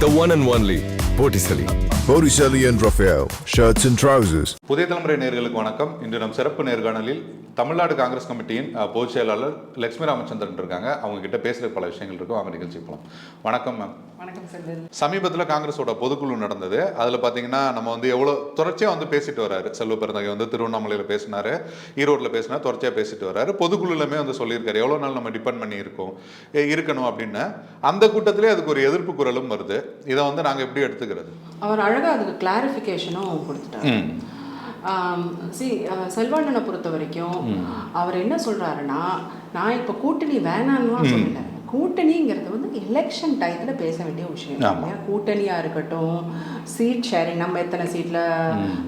The one and only Botticelli. Botticelli and Raphael, shirts and trousers. புதிய தலைமுறை நேயர்களுக்கு வணக்கம். இன்று நம் சிறப்பு நேர்காணலில் தமிழ்நாடு காங்கிரஸ் கமிட்டியின் பொதுச் செயலாளர் லட்சுமி ராமச்சந்திரன் இருக்காங்க. அவங்க கிட்ட பேசுகிற பல விஷயங்கள் இருக்கும். அவங்க நிகழ்ச்சி போகலாம். வணக்கம் மேம். வணக்கம் சார். சமீபத்தில் காங்கிரஸோட பொதுக்குழு நடந்தது. அதில் பார்த்தீங்கன்னா நம்ம எவ்வளோ தொடர்ச்சியாக பேசிட்டு வராரு. செல்வ பெருந்தகை திருவண்ணாமலையில் பேசினாரு, ஈரோட்டில் பேசினார், தொடர்ச்சியாக பேசிட்டு வராரு. பொதுக்குழுலுமே சொல்லியிருக்காரு எவ்வளோ நாள் நம்ம டிபெண்ட் பண்ணி இருக்கணும் அப்படின்னு. அந்த கூட்டத்திலே அதுக்கு ஒரு எதிர்ப்பு குரலும் வருது. இதை நாங்கள் எப்படி எடுத்துக்கிறது? அவர் அழகாக அதுக்கு கிளாரிஃபிகேஷனும் கொடுத்துட்டாரு. செல்வாண்டனை பொறுத்த வரைக்கும் அவர் என்ன சொல்றாருன்னா, நான் இப்போ கூட்டணி வேணான்னு சொல்லல. கூட்டணிங்கிறது எலெக்ஷன் டயத்தில் பேச வேண்டிய விஷயம். கூட்டணியாக இருக்கட்டும், சீட் ஷேரிங், நம்ம எத்தனை சீட்டில்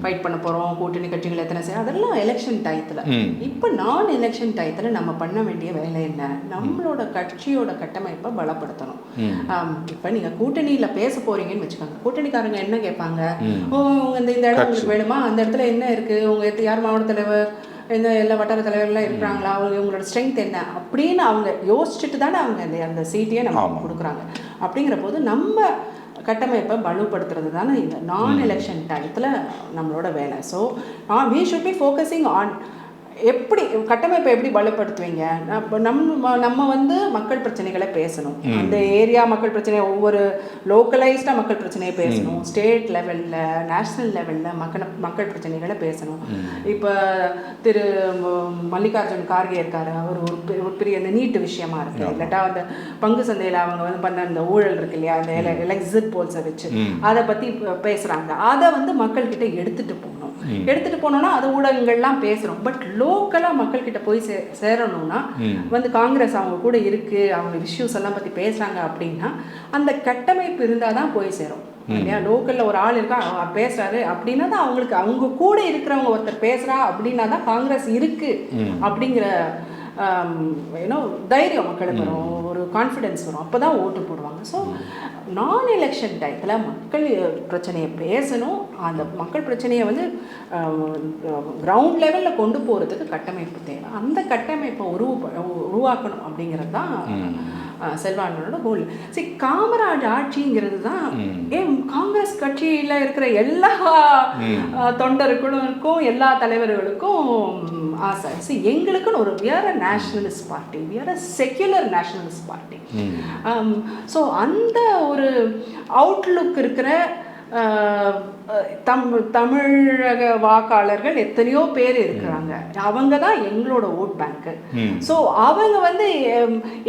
ஃபைட் பண்ண போகிறோம், கூட்டணி கட்சிகள் எத்தனை சீட், அதெல்லாம் எலெக்ஷன் டயத்தில். இப்போ நான் எலெக்ஷன் டயத்தில் நம்ம பண்ண வேண்டிய வேலை என்ன? நம்மளோட கட்சியோட கட்டமைப்பை பலப்படுத்தணும். இப்போ நீங்கள் கூட்டணியில் பேச போகிறீங்கன்னு வச்சுக்கோங்க. கூட்டணிக்காரங்க என்ன கேட்பாங்க? இந்த இடம் உங்களுக்கு வேணுமா? அந்த இடத்துல என்ன இருக்குது? உங்கள் யார் மாவட்ட தலைவர், இந்த எல்லா வட்டார தலைவர்கள்லாம் இருக்கிறாங்களா, உங்களோட ஸ்ட்ரென்த் என்ன அப்படின்னு அவங்க யோசிச்சுட்டு தானே அவங்க அந்த சீட்டையே நம்ம கொடுக்குறாங்க. அப்படிங்கிற போது நம்ம கட்டமைப்பை வலுப்படுத்துறது தானே இந்த நான் எலெக்ஷன் டயத்தில் நம்மளோட வேலை. So we should be focusing on எப்படி கட்டமைப்பை எப்படி பலப்படுத்துவீங்க. நம்ம மக்கள் பிரச்சனைகளை பேசணும். அந்த ஏரியா மக்கள் பிரச்சனை, ஒவ்வொரு லோக்கலைஸ்டாக மக்கள் பிரச்சனையை பேசணும். ஸ்டேட் லெவலில், நேஷ்னல் லெவலில் மக்கள் பிரச்சனைகளை பேசணும். இப்போ திரு மல்லிகார்ஜுன் கார்கே இருக்காரு, அவர் ஒரு பெரிய அந்த நீட்டு விஷயமா இருக்குது. இல்லாட்டா அந்த பங்கு சந்தையில் அவங்க பண்ண அந்த ஊழல் இருக்கு இல்லையா, அந்த எக்ஸிட் போல்ஸை வச்சு அதை பற்றி பேசுகிறாங்க. அதை மக்கள்கிட்ட எடுத்துகிட்டு போகணும். எடுத்துகிட்டு போனோம்னா அது ஊடகங்கள்லாம் பேசுகிறோம். பட் லோக்கலாக மக்கள்கிட்ட போய் சேரணும்னா காங்கிரஸ் அவங்க கூட இருக்குது, அவங்க இஷ்யூஸ் எல்லாம் பற்றி பேசுகிறாங்க அப்படின்னா அந்த கட்டமைப்பு இருந்தால் தான் போய் சேரும் இல்லையா. லோக்கலில் ஒரு ஆள் இருக்கா, பேசுகிறாரு அப்படின்னா தான் அவங்களுக்கு, அவங்க கூட இருக்கிறவங்க ஒருத்தர் பேசுகிறா அப்படின்னா தான் காங்கிரஸ் இருக்குது அப்படிங்கிற தைரியம் மக்களுக்கு வரும், ஒரு கான்ஃபிடென்ஸ் வரும். அப்போ தான் ஓட்டு போடுவாங்க. ஸோ நான் எலெக்ஷன் டயத்தில் மக்கள் பிரச்சனையை பேசணும். அந்த மக்கள் பிரச்சனையை கிரவுண்ட் லெவலில் கொண்டு போகிறதுக்கு கட்டமைப்பு தேவை. அந்த கட்டமைப்பை உருவாக்கணும் அப்படிங்கிறது தான் செல்வாண்டனோட கோல். சரி, காமராஜ் ஆட்சிங்கிறது தான் காங்கிரஸ் கட்சியில் இருக்கிற எல்லா தொண்டர்களுக்கும் எல்லா தலைவர்களுக்கும் ஆசை. சரி, எங்களுக்குன்னு ஒரு வேற நேஷனலிஸ்ட் பார்ட்டி, வேற செக்யுலர் நேஷனலிஸ்ட் பார்ட்டி. ஸோ அந்த ஒரு அவுட்லுக் இருக்கிற தமிழக வாக்காளர்கள் எத்தனையோ பேர் இருக்கிறாங்க. அவங்க தான் எங்களோட ஓட் பேங்க்கு. ஸோ அவங்க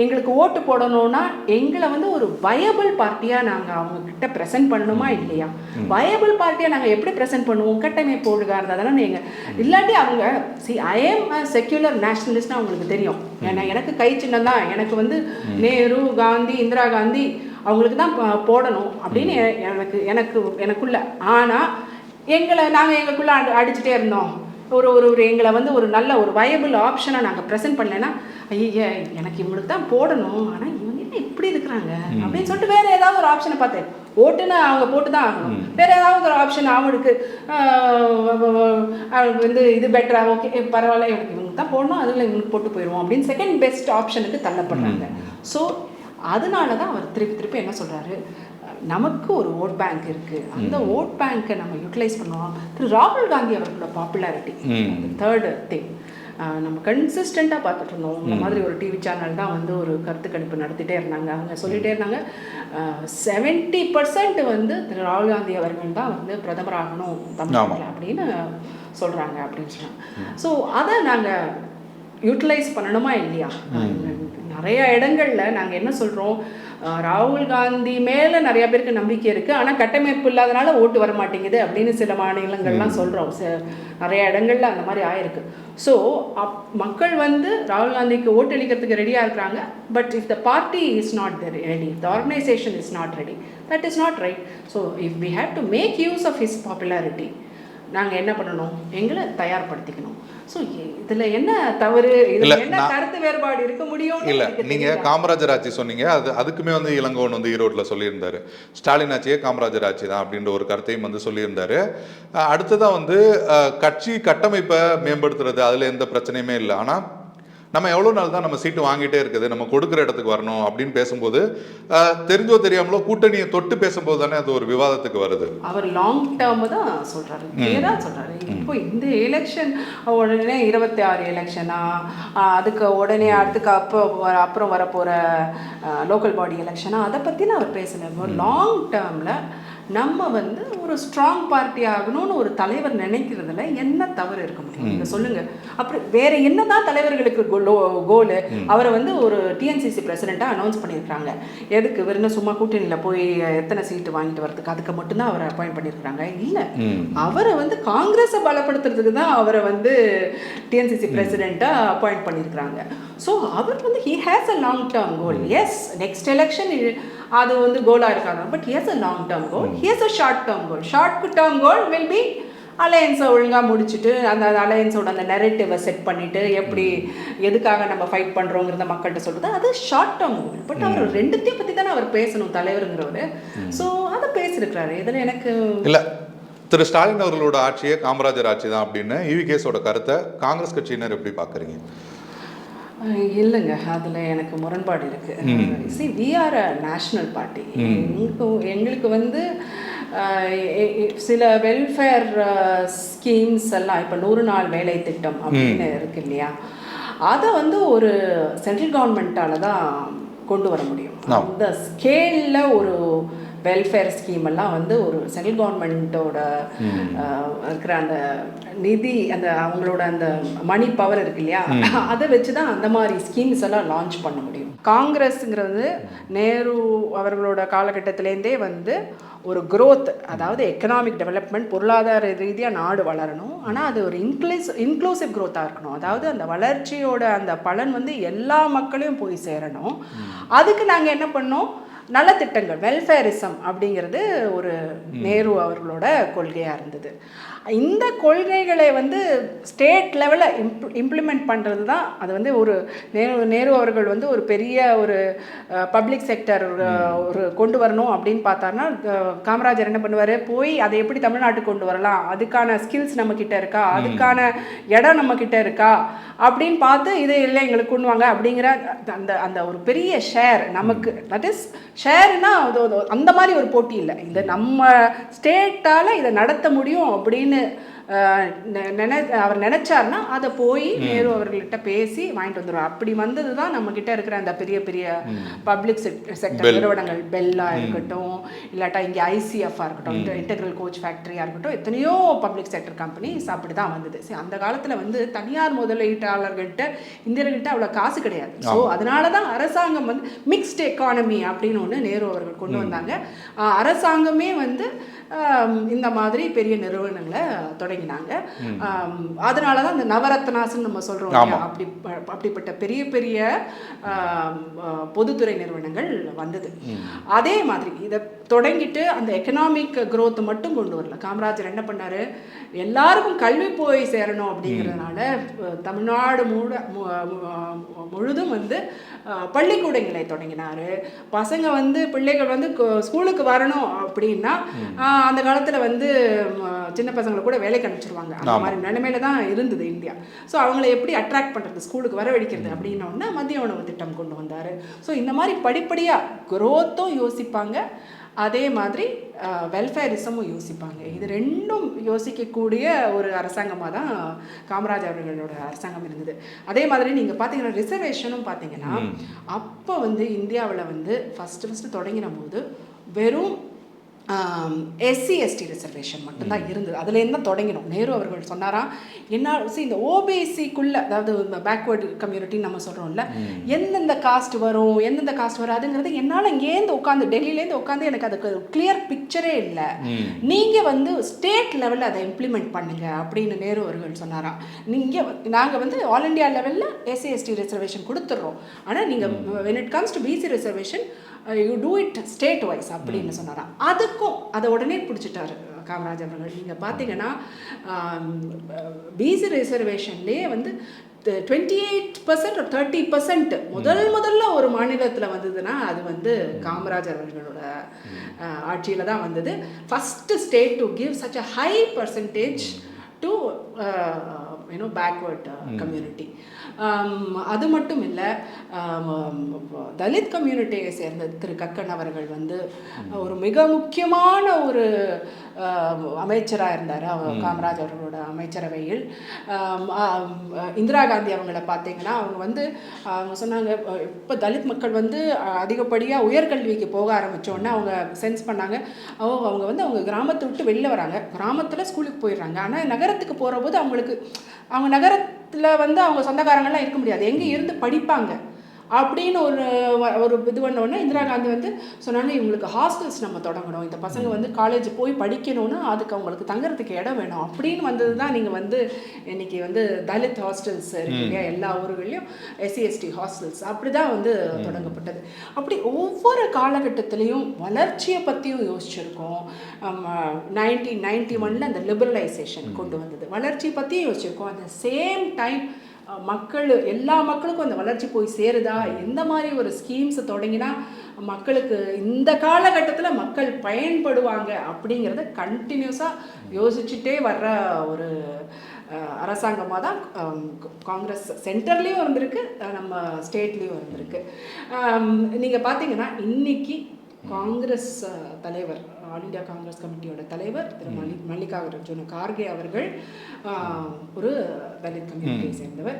எங்களுக்கு ஓட்டு போடணும்னா எங்களை ஒரு வயபிள் பார்ட்டியாக நாங்கள் அவங்க கிட்ட ப்ரெசென்ட் பண்ணணுமா இல்லையா? வயபிள் பார்ட்டியாக நாங்கள் எப்படி ப்ரெசென்ட் பண்ணுவோம்? கட்டமைப்பு ஒழுங்காக இருந்தால் தானே நீங்கள். இல்லாட்டி அவங்க ஐ ஏம் அ செக்யுலர் நேஷனலிஸ்ட்னு அவங்களுக்கு தெரியும். ஏன்னா எனக்கு கை சின்னம் தான், எனக்கு நேரு, காந்தி, இந்திரா காந்தி அவங்களுக்கு தான் போடணும் அப்படின்னு எனக்குள்ள. ஆனால் நாங்கள் எங்களுக்குள்ளே அடிச்சுட்டே இருந்தோம். ஒரு எங்களை ஒரு நல்ல ஒரு வயபிள் ஆப்ஷனை நாங்கள் ப்ரெசென்ட் பண்ணலைன்னா, ஐயா எனக்கு இவங்களுக்கு தான் போடணும், ஆனால் இவங்க என்ன இப்படி இருக்கிறாங்க அப்படின்னு சொல்லிட்டு வேறு ஏதாவது ஒரு ஆப்ஷனை பார்த்தேன். ஓட்டுன்னு அவங்க போட்டு தான் ஆகணும். வேறு ஏதாவது ஒரு ஆப்ஷன் அவங்களுக்கு இது பெட்டரா, ஓகே பரவாயில்ல, இவங்களுக்கு தான் போடணும், அதில் இவங்களுக்கு போட்டு போயிடுவோம் அப்படின்னு செகண்ட் பெஸ்ட் ஆப்ஷனுக்கு தள்ளப்படுறாங்க. ஸோ அதனால தான் அவர் திருப்பி என்ன சொல்கிறாரு, நமக்கு ஒரு ஓட் பேங்க் இருக்குது, அந்த ஓட் பேங்க்கை நம்ம யூட்டிலைஸ் பண்ணுவோம். திரு ராகுல் காந்தி அவர்களோட பாப்புலாரிட்டி தேர்டு திங் நம்ம கன்சிஸ்டண்ட்டாக பார்த்துட்டு இருந்தோம். இந்த மாதிரி ஒரு டிவி சேனல் தான் ஒரு கருத்து கணிப்பு நடத்திட்டே இருந்தாங்க. அவங்க சொல்லிகிட்டே இருந்தாங்க 70% திரு ராகுல் காந்தி அவர்கள் தான் பிரதமர் ஆகணும் தமிழ்நாட்டில் அப்படின்னு சொல்கிறாங்க அப்படின்னு சொன்னாங்க. ஸோ அதை நாங்கள் யூட்டிலைஸ் பண்ணணுமா இல்லையா? நிறைய இடங்களில் நாங்கள் என்ன சொல்கிறோம், ராகுல் காந்தி மேலே நிறைய பேருக்கு நம்பிக்கை இருக்குது, ஆனால் கட்டமைப்பு இல்லாதனால ஓட்டு வர மாட்டேங்குது அப்படின்னு சில மாநிலங்கள்லாம் சொல்கிறோம். நிறைய இடங்கள்ல அந்த மாதிரி ஆயிருக்கு. ஸோ மக்கள் ராகுல் காந்திக்கு ஓட்டு அளிக்கிறதுக்கு ரெடியாக இருக்கிறாங்க. But if the party is not ready, the organisation is not ready, that is not right. So if we have to make use of his popularity, நாங்கள் என்ன பண்ணணும், எங்களை தயார்படுத்திக்கணும். ஸோ இதில் என்ன தவறு, இதில் என்ன கருத்து வேறுபாடு இருக்க முடியும்? இல்லை, நீங்கள் காமராஜர் ஆட்சி சொன்னீங்க, அதுக்குமே இளங்கோவன் ஈரோட்டில் சொல்லியிருந்தாரு, ஸ்டாலின் ஆட்சியே காமராஜர் ஆட்சி தான் அப்படின்ற ஒரு கருத்தையும் சொல்லியிருந்தாரு. அடுத்ததான் கட்சி கட்டமைப்பை மேம்படுத்துறது, அதில் எந்த பிரச்சனையுமே இல்லை. ஆனால் நம்ம எவ்வளோ நாள் தான் நம்ம சீட்டு வாங்கிட்டே இருக்குது, நம்ம கொடுக்குற இடத்துக்கு வரணும் அப்படின்னு பேசும்போது தெரிஞ்சோ தெரியாமலோ கூட்டணியை தொட்டு பேசும்போது தானே அது ஒரு விவாதத்துக்கு வருது. அவர் லாங் டேர்ம் தான் சொல்றாரு, கிளியரா சொல்றாரு. இப்போ இந்த எலெக்ஷன் உடனே 26 எலெக்ஷனா, அதுக்கு உடனே அடுத்துக்கு அப்புறம் வரப்போற லோக்கல் பாடி எலெக்ஷனா, அதை பற்றிலாம் அவர் பேசல. லாங் டேர்மில் நம்ம வந்து ஒரு ஸ்ட்ராங் பார்ட்டி ஆகணும்னு ஒரு தலைவர் நினைக்கிறதுல என்ன தவறு இருக்க முடியும்? நீங்கள் சொல்லுங்கள். அப்புறம் வேற என்னதான் தலைவர்களுக்கு கோலு? அவரை வந்து ஒரு டிஎன்சிசி பிரசிடெண்ட்டாக அனௌன்ஸ் பண்ணியிருக்காங்க. எதுக்கு? வெறும் சும்மா கூட்டணியில் போய் எத்தனை சீட்டு வாங்கிட்டு வரதுக்கு, அதுக்கு மட்டும்தான் அவரை அப்பாயிண்ட் பண்ணியிருக்காங்க? இல்லை, அவரை வந்து காங்கிரஸை பலப்படுத்துறதுக்கு தான் அவரை வந்து டிஎன்சிசி பிரசிடெண்ட்டாக அப்பாயிண்ட் பண்ணியிருக்கிறாங்க. ஸோ அவர் வந்து he has a long term goal. Yes, next election அது வந்து கோலாக இருக்காங்க, but here's a long term goal, here's a short term goal. Short term goal will be அலையன்ஸை ஒழுங்காக முடிச்சுட்டு அந்த அலையன்ஸோட அந்த நெரேட்டிவை செட் பண்ணிவிட்டு எப்படி எதுக்காக நம்ம ஃபைட் பண்ணுறோங்கிறத மக்கள்கிட்ட சொல்கிறது, அது ஷார்ட் டேர்ம் கோல். பட் அவர் ரெண்டுத்தையும் பற்றி தானே அவர் பேசணும், தலைவருங்கிறவர். ஸோ அதை பேசியிருக்கிறாரு. இதில் எனக்கு இல்லை, திரு ஸ்டாலின் அவர்களோட ஆட்சியே காமராஜர் ஆட்சி தான் அப்படின்னு ஈவிகேஸோட கருத்தை காங்கிரஸ் கட்சியினர் எப்படி பார்க்குறீங்க? இல்லைங்க, அதில் எனக்கு முரண்பாடு இருக்குது. See, we are a national party. எங்களுக்கு வந்து சில வெல்ஃபேர் ஸ்கீம்ஸ் எல்லாம், இப்போ 100 நாள் வேலை திட்டம் அப்படின்னு இருக்கு இல்லையா, அதை வந்து ஒரு சென்ட்ரல் கவர்மெண்ட்டால் தான் கொண்டு வர முடியும். அந்த ஸ்கேலில் ஒரு வெல்ஃபேர் ஸ்கீம் எல்லாம் வந்து ஒரு சென்ட்ரல் கவர்மெண்ட்டோட இருக்கிற அந்த நிதி, அந்த அவங்களோட அந்த மணி பவர் இருக்கு இல்லையா, அதை வச்சு தான் அந்த மாதிரி ஸ்கீம்ஸ் எல்லாம் லான்ச் பண்ண முடியும். காங்கிரஸுங்கிறது நேரு அவர்களோட காலகட்டத்திலேருந்தே வந்து ஒரு growth, அதாவது எக்கனாமிக் டெவலப்மெண்ட், பொருளாதார ரீதியாக நாடு வளரணும், ஆனால் அது ஒரு இன்க்ளூசிவ் growth-ஆக இருக்கணும். அதாவது அந்த வளர்ச்சியோட அந்த பலன் வந்து எல்லா மக்களையும் போய் சேரணும். அதுக்கு நாங்கள் என்ன பண்ணோம், நல்ல திட்டங்கள், வெல்ஃபேரிசம் அப்படிங்கிறது ஒரு நேரு அவர்களோட கொள்கையாக இருந்தது. இந்த கொள்கைகளை வந்து ஸ்டேட் லெவலில் இம்ப்ளிமெண்ட் பண்ணுறது தான் அது வந்து ஒரு நேரு அவர்கள் வந்து ஒரு பெரிய ஒரு பப்ளிக் செக்டர் ஒரு கொண்டு வரணும் அப்படின்னு பார்த்தாருன்னா, காமராஜர் என்ன பண்ணுவார், போய் அதை எப்படி தமிழ்நாட்டுக்கு கொண்டு வரலாம், அதுக்கான ஸ்கில்ஸ் நம்மக்கிட்ட இருக்கா, அதுக்கான இடம் நம்மக்கிட்ட இருக்கா அப்படின்னு பார்த்து இது இல்லை எங்களுக்கு கொண்டு வாங்க அப்படிங்கிற அந்த அந்த ஒரு பெரிய ஷேர் நமக்கு, தட் இஸ் ஷேர்னா அந்த மாதிரி ஒரு போட்டி இல்லை. இந்த நம்ம ஸ்டேட்டால் இதை நடத்த முடியும் அப்படின்னு அவர் நினைச்சார்னா அதை போய் நேரு அவர்கள்ட்ட பேசி வாங்கிட்டு வந்துடுவார். அப்படி வந்தது தான் நம்மக்கிட்ட இருக்கிற அந்த பெரிய பெரிய பப்ளிக் செக்டர் நிறுவனங்கள், பெல்லா இருக்கட்டும், இல்லாட்டா இங்கே ஐசிஎஃப்ஆ இருக்கட்டும், இன்டெக்ரல் கோச் ஃபேக்ட்ரியாக இருக்கட்டும், எத்தனையோ பப்ளிக் செக்டர் கம்பெனிஸ் அப்படி தான் வந்தது. சரி, அந்த காலத்தில் வந்து தனியார் முதலீட்டாளர்கள்ட்ட இந்தியர்கள்ட்ட அவ்வளோ காசு கிடையாது. ஸோ அதனால தான் அரசாங்கம் வந்து மிக்ஸ்டு எக்கானமி அப்படின்னு ஒன்று நேரு அவர்கள் கொண்டு வந்தாங்க. அரசாங்கமே வந்து இந்த மாதிரி பெரிய நிறுவனங்களை தொடங்கினாங்க. அதனால தான் இந்த நவரத்னாஸ்ன்னு நம்ம சொல்கிறோம், அப்படிப்பட்ட பெரிய பெரிய பொதுத்துறை நிறுவனங்கள் வந்தது. அதே மாதிரி இதை தொடங்கிட்டு அந்த எக்கனாமிக் growth மட்டும் கொண்டு வரல. காமராஜர் என்ன பண்ணார், எல்லாருக்கும் கல்வி போய் சேரணும் அப்படிங்கிறதுனால தமிழ்நாடு முழுதும் வந்து பள்ளிக்கூடங்களை தொடங்கினார். பசங்க வந்து பிள்ளைகள் வந்து ஸ்கூலுக்கு வரணும் அப்படின்னா அந்த காலத்தில் வந்து சின்ன பசங்களை கூட வேலைக்கு அனுப்பிச்சிருவாங்க. அந்த மாதிரி நிலைமையில தான் இருந்தது இந்தியா. ஸோ அவங்களை எப்படி அட்ராக்ட் பண்ணுறது, ஸ்கூலுக்கு வரவழைக்கிறது அப்படின்னோடனே மதிய உணவு திட்டம் கொண்டு வந்தார். ஸோ இந்த மாதிரி படிப்படியாக growth-உம் யோசிப்பாங்க, அதே மாதிரி வெல்ஃபேரிசமும் யோசிப்பாங்க. இது ரெண்டும் யோசிக்கக்கூடிய ஒரு அரசாங்கமாக தான் காமராஜர் அவர்களோட அரசாங்கம் இருந்தது. அதே மாதிரி நீங்கள் பார்த்தீங்கன்னா ரிசர்வேஷனும் பார்த்தீங்கன்னா அப்போ வந்து இந்தியாவில் வந்து ஃபஸ்ட்டு தொடங்கின போது வெறும் எஸ்சி எஸ்டி ரிசர்வேஷன் மட்டும்தான் இருந்தது. அதுலேருந்து தான் தொடங்கினோம். நேரு அவர்கள் சொன்னாராம், என்ன இந்த ஓபிசிக்குள்ளே, அதாவது பேக்வேர்டு கம்யூனிட்டின்னு நம்ம சொல்கிறோம்ல, எந்தெந்த காஸ்ட் வரும் எந்தெந்த காஸ்ட் வராதுங்கிறது என்னால் இங்கேருந்து உட்காந்து டெல்லியிலேருந்து உட்காந்து எனக்கு அதுக்கு கிளியர் பிக்சரே இல்லை. நீங்கள் வந்து ஸ்டேட் லெவலில் அதை இம்ப்ளிமெண்ட் பண்ணுங்க அப்படின்னு நேரு அவர்கள் சொன்னாராம். நாங்கள் வந்து ஆல் இண்டியா லெவலில் எஸ்சி எஸ்டி ரிசர்வேஷன் கொடுத்துட்றோம், ஆனால் நீங்கள் when it comes to BC reservation you do it state wise அப்படின்னு சொன்னாராம். அதுக்கும் அதை உடனே பிடிச்சிட்டாரு காமராஜர் அவர்கள். நீங்கள் பார்த்தீங்கன்னா பிசி ரிசர்வேஷன்லேயே வந்து 28% or 30% முதல்ல ஒரு மாநிலத்தில் வந்ததுன்னா அது வந்து காமராஜர் அவர்களோட ஆட்சியில் தான் வந்தது. First state to give such a high percentage to backward community. அது மட்டும் இல்லை, தலித் கம்யூனிட்டியை சேர்ந்த திரு கக்கன் அவர்கள் வந்து ஒரு மிக முக்கியமான ஒரு அமைச்சராக இருந்தார். காமராஜ் அவர்களோட அமைச்சரவையில். இந்திரா காந்தி அவங்கள பார்த்தீங்கன்னா அவங்க வந்து அவங்க சொன்னாங்க, இப்போ தலித் மக்கள் வந்து அதிகப்படியாக உயர்கல்விக்கு போக ஆரம்பித்தோடனே அவங்க சென்ஸ் பண்ணாங்க, அவங்க வந்து அவங்க கிராமத்தை விட்டு வெளில வராங்க, கிராமத்தில் ஸ்கூலுக்கு போயிடுறாங்க. ஆனால் நகரத்துக்கு போகிறபோது அவங்க நகரத்தில் வந்து அவங்க சொந்தக்காரங்கள்லாம் இருக்க முடியாது, எங்கே இருந்து படிப்பாங்க அப்படின்னு ஒரு இது பண்ணோடனே இந்திரா காந்தி வந்து சொன்னாங்க, இவங்களுக்கு ஹாஸ்டல்ஸ் நம்ம தொடங்கணும், இந்த பசங்க வந்து காலேஜ் போய் படிக்கணும்னா அதுக்கு அவங்களுக்கு தங்குறதுக்கு இடம் வேணும் அப்படின்னு வந்தது தான். நீங்கள் வந்து இன்றைக்கி வந்து தலித் ஹாஸ்டல்ஸ் இருக்கு இல்லையா, எல்லா ஊர்களையும் SC/ST ஹாஸ்டல்ஸ் அப்படி தான் வந்து தொடங்கப்பட்டது. அப்படி ஒவ்வொரு காலகட்டத்திலையும் வளர்ச்சியை பற்றியும் யோசிச்சிருக்கோம். 1991 அந்த லிபரலைசேஷன் கொண்டு வந்தது, வளர்ச்சியை பற்றியும் யோசிச்சிருக்கோம். அட் த சேம் டைம் எல்லா மக்களுக்கும் அந்த வளர்ச்சி போய் சேருதா, எந்த மாதிரி ஒரு ஸ்கீம்ஸை தொடங்கினா மக்களுக்கு இந்த காலகட்டத்தில் மக்கள் பயன்படுவாங்க அப்படிங்கிறத கண்டினியூஸாக யோசிச்சுட்டே வர்ற ஒரு அரசாங்கமாக தான் காங்கிரஸ் சென்டர்லேயும் இருந்திருக்கு, நம்ம ஸ்டேட்லேயும் இருந்திருக்கு. நீங்கள் பார்த்தீங்கன்னா இன்னைக்கு காங்கிரஸ் தலைவர், ஆல் இண்டியா காங்கிரஸ் கமிட்டியோட தலைவர் திரு மல்லிகார்ஜுன கார்கே அவர்கள் ஒரு தலித் கம்யூனிட்டியை சேர்ந்தவர்.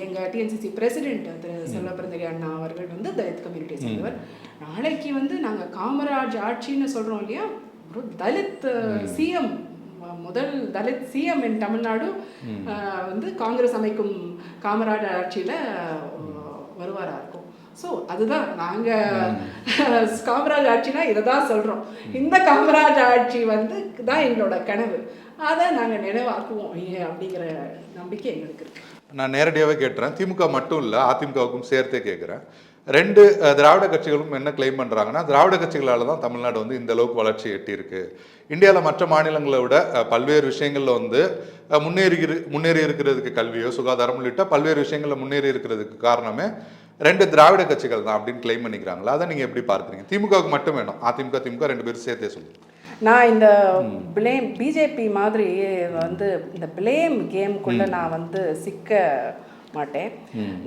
எங்கள் டிஎன்சிசி பிரசிடென்ட் திரு செல்வபிரந்தகை அண்ணா அவர்கள் வந்து தலித் கம்யூனிட்டியை சேர்ந்தவர். நாளைக்கு வந்து நாங்கள் காமராஜ் ஆட்சின்னு சொல்கிறோம் இல்லையா, ஒரு தலித் சிஎம், முதல் தலித் சிஎம் இன் தமிழ்நாடு வந்து காங்கிரஸ் அமைக்கும் காமராஜ் ஆட்சியில் வருவாராக இருக்கும். ஸோ அதுதான் நாங்கள் காமராஜ் ஆட்சினா இதை தான் சொல்கிறோம். இந்த காமராஜ் ஆட்சி வந்து தான் எங்களோட கனவு, அதை நாங்கள் நினைவாக்குவோம் அப்படிங்கிற நம்பிக்கை எங்களுக்கு இருக்குது. நான் நேரடியாகவே கேட்டுறேன், திமுக மட்டும் இல்லை அதிமுகவுக்கும் சேர்த்தே கேட்குறேன். ரெண்டு திராவிட கட்சிகளும் என்ன கிளைம் பண்ணுறாங்கன்னா, திராவிட கட்சிகளால் தான் தமிழ்நாடு வந்து இந்த அளவுக்கு வளர்ச்சி எட்டியிருக்கு. இந்தியாவில் மற்ற மாநிலங்களை விட பல்வேறு விஷயங்களில் வந்து முன்னேறி இருக்கிறதுக்கு, கல்வியோ சுகாதாரம் உள்ளிட்ட பல்வேறு விஷயங்களில் முன்னேறி இருக்கிறதுக்கு காரணமே ரெண்டு திராவிட கட்சிகள் தான் அப்படின்னு கிளைம் பண்ணிக்கிறாங்களா? அதை நீங்கள் எப்படி பார்க்குறீங்க? திமுகவுக்கு மட்டும் வேணும், அதிமுக ரெண்டு பேரும் சேர்த்தே சொல்லுங்கள். நான் இந்த பிஜேபி மாதிரி வந்து இந்த பிளேம் கேம்குள்ளே நான் வந்து சிக்க மாட்டேன்.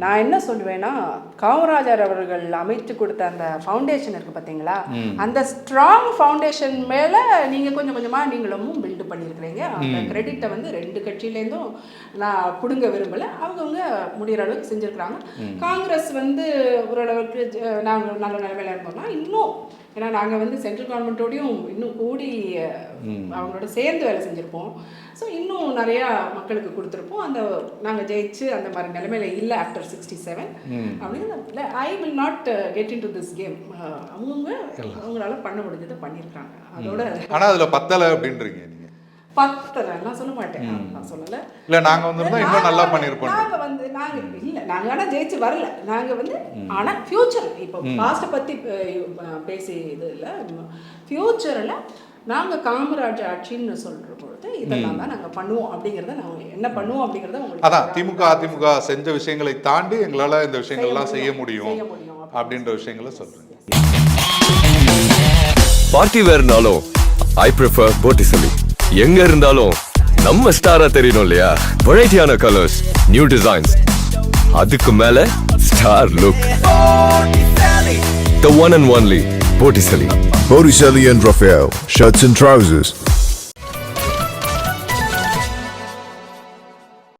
நான் என்ன சொல்லுவேன்னா, காமராஜர் அவர்கள் அமைத்து கொடுத்த அந்த ஃபவுண்டேஷன் இருக்குது பார்த்தீங்களா, அந்த ஸ்ட்ராங் ஃபவுண்டேஷன் மேலே நீங்கள் கொஞ்சம் கொஞ்சமாக நீங்களும் பில்டு பண்ணியிருக்கிறீங்க. அந்த கிரெடிட்டை வந்து ரெண்டு கட்சியிலேருந்தும் நான் பிடுங்க விரும்பலை, அவங்கவுங்க முடிகிற அளவுக்கு செஞ்சுருக்குறாங்க. காங்கிரஸ் வந்து ஓரளவுக்கு நாங்கள் நல்ல நிலைமையில் இருந்தோம்னா இன்னும், ஏன்னா நாங்கள் வந்து சென்ட்ரல் கவர்மெண்ட்டோடையும் இன்னும் கூடி அவங்களோட சேர்ந்து வேலை செஞ்சுருப்போம். ஸோ இன்னும் நிறையா மக்களுக்கு கொடுத்துருப்போம். அந்த நாங்கள் ஜெயிச்சு அந்த மாதிரி நிலைமையில இல்லை ஆஃப்டர் 67 அப்படின்னு. I will not get in to this game. அவங்களால பண்ண முடிஞ்சதை பண்ணியிருக்காங்க. அதோட ஆனால் அதில் பத்தலை அப்படின்றீங்க நீங்கள்? பத்தலாம் சொல்ல மாட்டேன், நான் சொல்லலை. இல்லை, நாங்கள் வந்து இன்னும் நல்லா பண்ணியிருப்போம். நாங்கள் இல்லை, நாங்கள் ஆனால் ஜெயிச்சு வரல. நாங்கள் வந்து ஆனால் ஃப்யூச்சர், இப்போ பாஸ்ட்டை பற்றி பேசி இது இல்லை, ஃப்யூச்சரில் நாங்கள் காமராஜ் ஆட்சின்னு சொல்கிற பொழுது இதெல்லாம் தான் நாங்கள் பண்ணுவோம் அப்படிங்கிறத, நாங்கள் என்ன பண்ணுவோம் அப்படிங்கிறத உங்களுக்கு அதான் அதிமுக செஞ்ச விஷயங்களை தாண்டி எங்களால் இந்த விஷயங்கள்லாம் செய்ய முடியும் அப்படின்ற விஷயங்களை சொல்கிறேன். பார்ட்டி வேர்னாலும் ஐ ப்ரிஃபர் போட்டிசலி. எங்க இருந்தாலும் நம்ம ஸ்டாரா தெரியணும் இல்லையா? வெரைட்டியான கலர்ஸ், நியூ டிசைன்ஸ், அதுக்கு மேல star look. The one and only Botticelli. Botticelli and Raphael, shirts and trousers.